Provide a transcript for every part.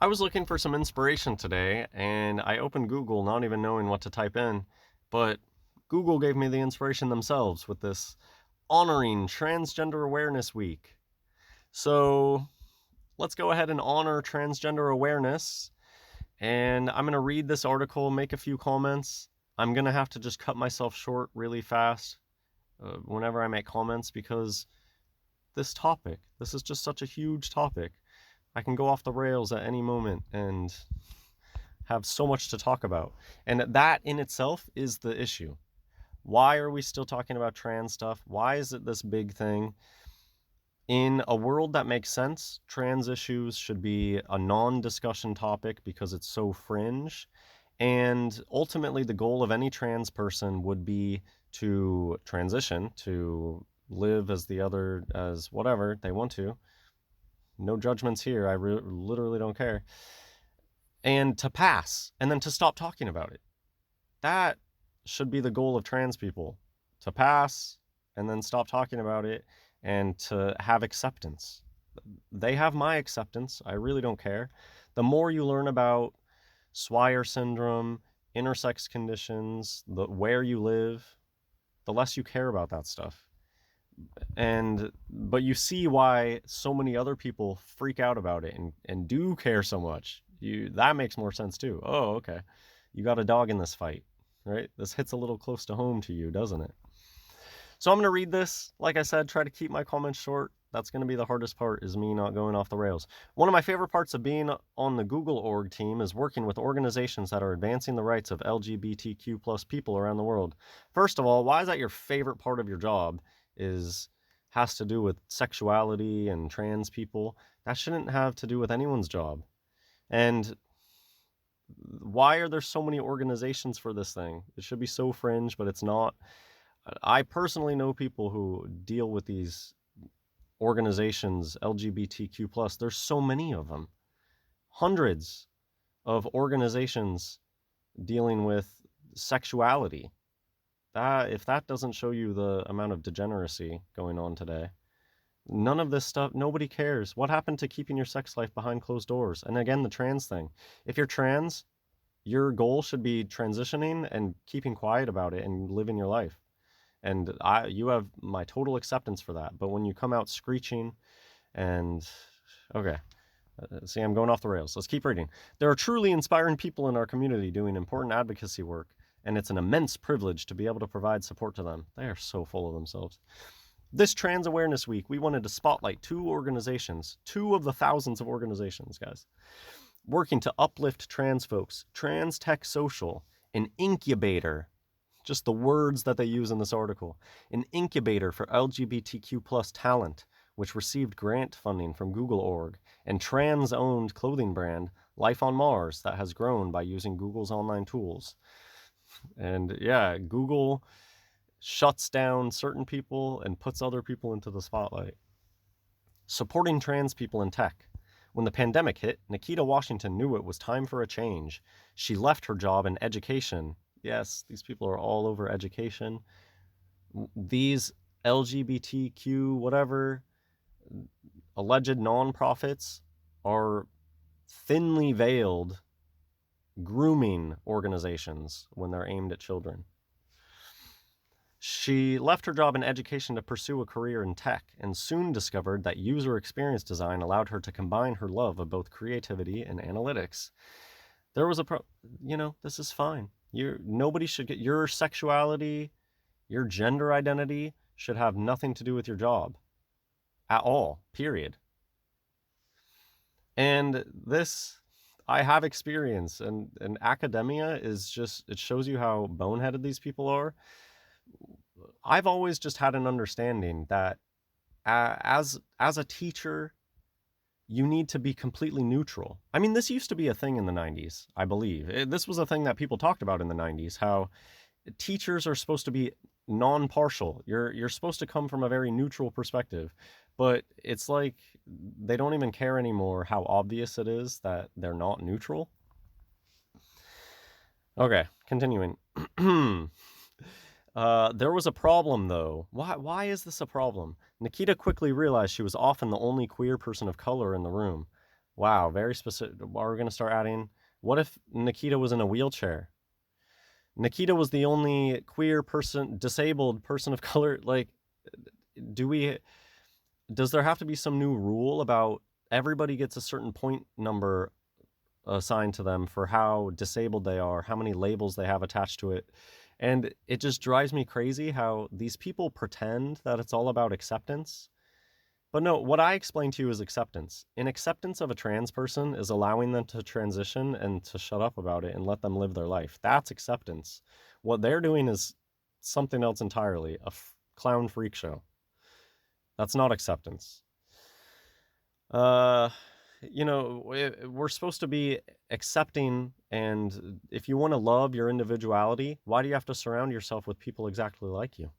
I was looking for some inspiration today, and I opened Google not even knowing what to type in, but Google gave me the inspiration themselves with this honoring Transgender Awareness Week. So let's go ahead and honor transgender awareness. And I'm going to read this article, make a few comments. I'm going to have to just cut myself short really fast whenever I make comments because this is just such a huge topic. I can go off the rails at any moment and have so much to talk about. And that in itself is the issue. Why are we still talking about trans stuff? Why is it this big thing? In a world that makes sense, trans issues should be a non-discussion topic because it's so fringe. And ultimately, the goal of any trans person would be to transition, to live as whatever they want to. No judgments here. I literally don't care. And to pass, and then to stop talking about it. That should be the goal of trans people, to pass and then stop talking about it and to have acceptance. They have my acceptance. I really don't care. The more you learn about Swyer syndrome, intersex conditions, where you live, the less you care about that stuff. But you see why so many other people freak out about it and do care so much. That makes more sense too. Oh, okay. You got a dog in this fight, right? This hits a little close to home to you, doesn't it? So I'm going to read this. Like I said, try to keep my comments short. That's going to be the hardest part, is me not going off the rails. One of my favorite parts of being on the Google org team is working with organizations that are advancing the rights of LGBTQ plus people around the world. First of all, why is that your favorite part of your job? Has to do with sexuality and trans people. That shouldn't have to do with anyone's job. And why are there so many organizations for this thing? It should be so fringe, but it's not. I personally know people who deal with these organizations, LGBTQ plus. There's so many of them. Hundreds of organizations dealing with sexuality. If that doesn't show you the amount of degeneracy going on today, none of this stuff, nobody cares. What happened to keeping your sex life behind closed doors? And again, the trans thing. If you're trans, your goal should be transitioning and keeping quiet about it and living your life. And you have my total acceptance for that. But when you come out screeching and, okay, see, I'm going off the rails. Let's keep reading. There are truly inspiring people in our community doing important advocacy work, and it's an immense privilege to be able to provide support to them. They are so full of themselves. This Trans Awareness Week, we wanted to spotlight two organizations, two of the thousands of organizations, guys, working to uplift trans folks. Trans Tech Social, an incubator, just the words that they use in this article, an incubator for LGBTQ plus talent, which received grant funding from Google org, and trans-owned clothing brand Life on Mars that has grown by using Google's online tools. And yeah, Google shuts down certain people and puts other people into the spotlight. Supporting trans people in tech. When the pandemic hit, Nikita Washington knew it was time for a change. She left her job in education. Yes, these people are all over education. These LGBTQ, whatever, alleged nonprofits are thinly veiled grooming organizations when they're aimed at children. She left her job in education to pursue a career in tech and soon discovered that user experience design allowed her to combine her love of both creativity and analytics. There was this is fine. Nobody should get your sexuality, your gender identity should have nothing to do with your job at all, period. And this, I have experience, and academia is just, it shows you how boneheaded these people are. I've always just had an understanding that as a teacher, you need to be completely neutral. I mean, this used to be a thing in the 90s, I believe. This was a thing that people talked about in the 90s, how teachers are supposed to be non-partial. You're supposed to come from a very neutral perspective. But it's like they don't even care anymore how obvious it is that they're not neutral. Okay, continuing. There was a problem, though. Why is this a problem? Nikita quickly realized she was often the only queer person of color in the room. Wow, very specific. Are we going to start adding? What if Nikita was in a wheelchair? Nikita was the only queer person, disabled person of color. Like, does there have to be some new rule about everybody gets a certain point number assigned to them for how disabled they are, how many labels they have attached to it? And it just drives me crazy how these people pretend that it's all about acceptance. But no, what I explained to you is acceptance. In acceptance of a trans person is allowing them to transition and to shut up about it and let them live their life. That's acceptance. What they're doing is something else entirely, a clown freak show. That's not acceptance. We're supposed to be accepting, and if you want to love your individuality, why do you have to surround yourself with people exactly like you?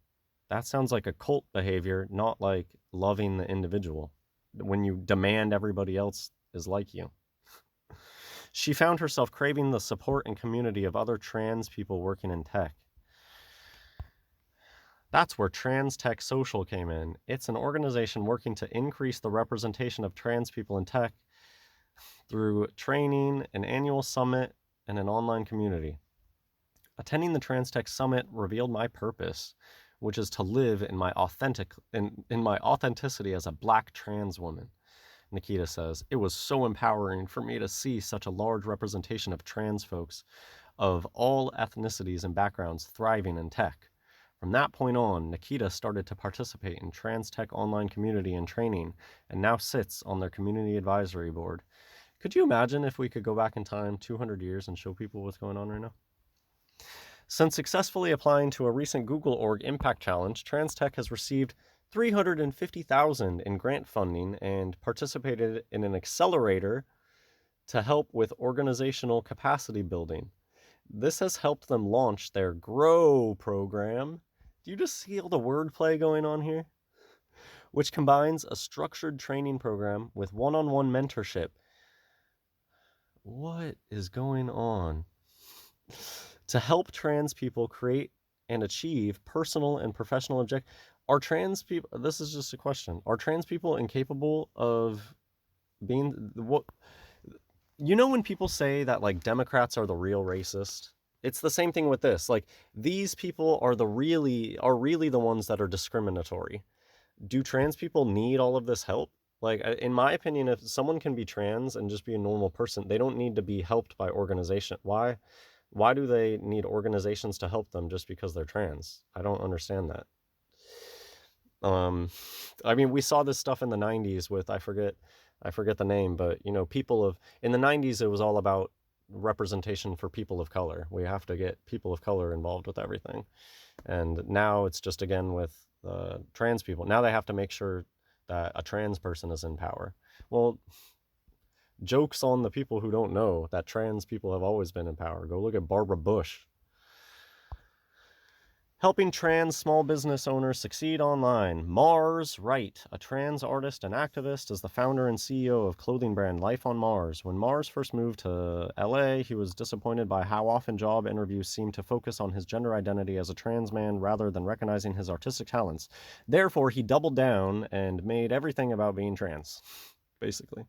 That sounds like a cult behavior, not like loving the individual, when you demand everybody else is like you. She found herself craving the support and community of other trans people working in tech. That's where Trans Tech Social came in. It's an organization working to increase the representation of trans people in tech through training, an annual summit, and an online community. Attending the Trans Tech Summit revealed my purpose, which is to live in my authenticity as a Black trans woman. Nikita says, it was so empowering for me to see such a large representation of trans folks of all ethnicities and backgrounds thriving in tech. From that point on, Nikita started to participate in Trans Tech online community and training, and now sits on their community advisory board. Could you imagine if we could go back in time 200 years and show people what's going on right now? Since successfully applying to a recent Google Org Impact Challenge, TransTech has received $350,000 in grant funding and participated in an accelerator to help with organizational capacity building. This has helped them launch their GROW program. Do you just see all the wordplay going on here? Which combines a structured training program with one-on-one mentorship. What is going on? To help trans people create and achieve personal and professional objectives. Are trans people, this is just a question, are trans people incapable of being, what, when people say that like Democrats are the real racist, it's the same thing with this. Like, these people are really the ones that are discriminatory. Do trans people need all of this help? Like, in my opinion, if someone can be trans and just be a normal person, they don't need to be helped by organization. Why do they need organizations to help them just because they're trans? I don't understand that. We saw this stuff in the 90s with, I forget the name, but in the 90s, it was all about representation for people of color. We have to get people of color involved with everything. And now it's just, again, with trans people. Now they have to make sure that a trans person is in power. Well, jokes on the people who don't know that trans people have always been in power. Go look at Barbara Bush. Helping trans small business owners succeed online. Mars Wright, a trans artist and activist, is the founder and CEO of clothing brand Life on Mars. When Mars first moved to LA, he was disappointed by how often job interviews seemed to focus on his gender identity as a trans man rather than recognizing his artistic talents. Therefore, he doubled down and made everything about being trans, basically.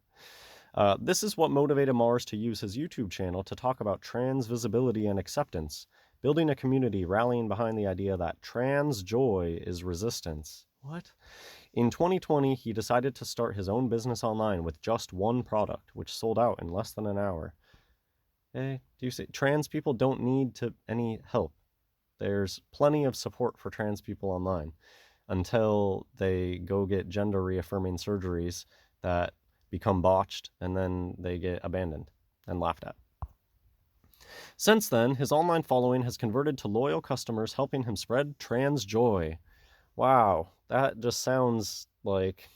This is what motivated Mars to use his YouTube channel to talk about trans visibility and acceptance, building a community rallying behind the idea that trans joy is resistance. What? In 2020, he decided to start his own business online with just one product, which sold out in less than an hour. Hey, do you see? Trans people don't need any help. There's plenty of support for trans people online until they go get gender reaffirming surgeries that become botched, and then they get abandoned and laughed at. Since then, his online following has converted to loyal customers, helping him spread trans joy. Wow, that just sounds like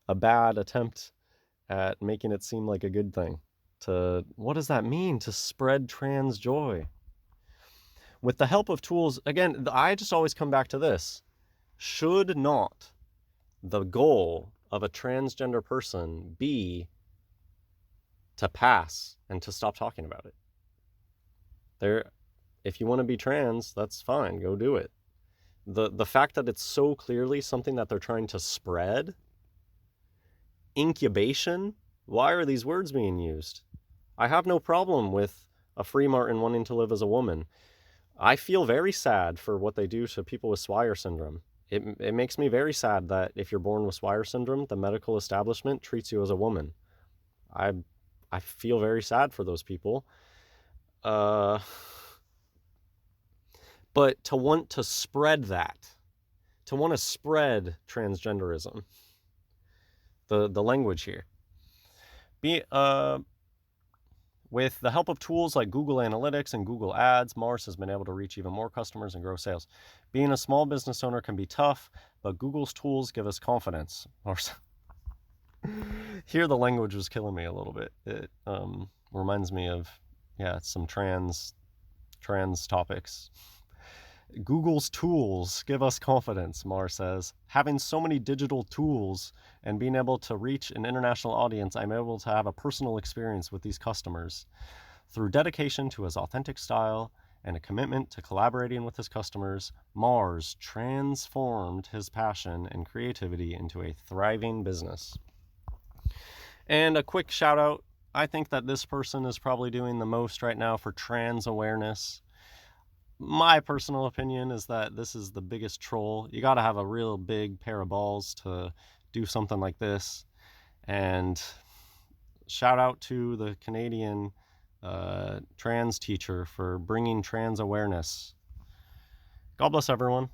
a bad attempt at making it seem like a good thing. What does that mean, to spread trans joy? With the help of tools, again, I just always come back to this. Should not the goal of a transgender person be to pass and to stop talking about it? If you want to be trans, that's fine, go do it. The fact that it's so clearly something that they're trying to spread, incubation, Why are these words being used? I have no problem with a free Martin wanting to live as a woman. I feel very sad for what they do to people with Swyer syndrome. It makes me very sad that if you're born with Swyer syndrome, the medical establishment treats you as a woman. I I feel very sad for those people. Uh, but to want to spread that, to want to spread transgenderism, the language here, with the help of tools like Google Analytics and Google Ads, Mars has been able to reach even more customers and grow sales. Being a small business owner can be tough, but Google's tools give us confidence. Here the language was killing me a little bit. It reminds me of, some trans topics. Google's tools give us confidence, Mar says. Having so many digital tools and being able to reach an international audience, I'm able to have a personal experience with these customers. Through dedication to his authentic style and a commitment to collaborating with his customers, Mars transformed his passion and creativity into a thriving business. And a quick shout out, I think that this person is probably doing the most right now for trans awareness. My personal opinion is that this is the biggest troll. You got to have a real big pair of balls to do something like this. And shout out to the Canadian trans teacher for bringing trans awareness. God bless everyone.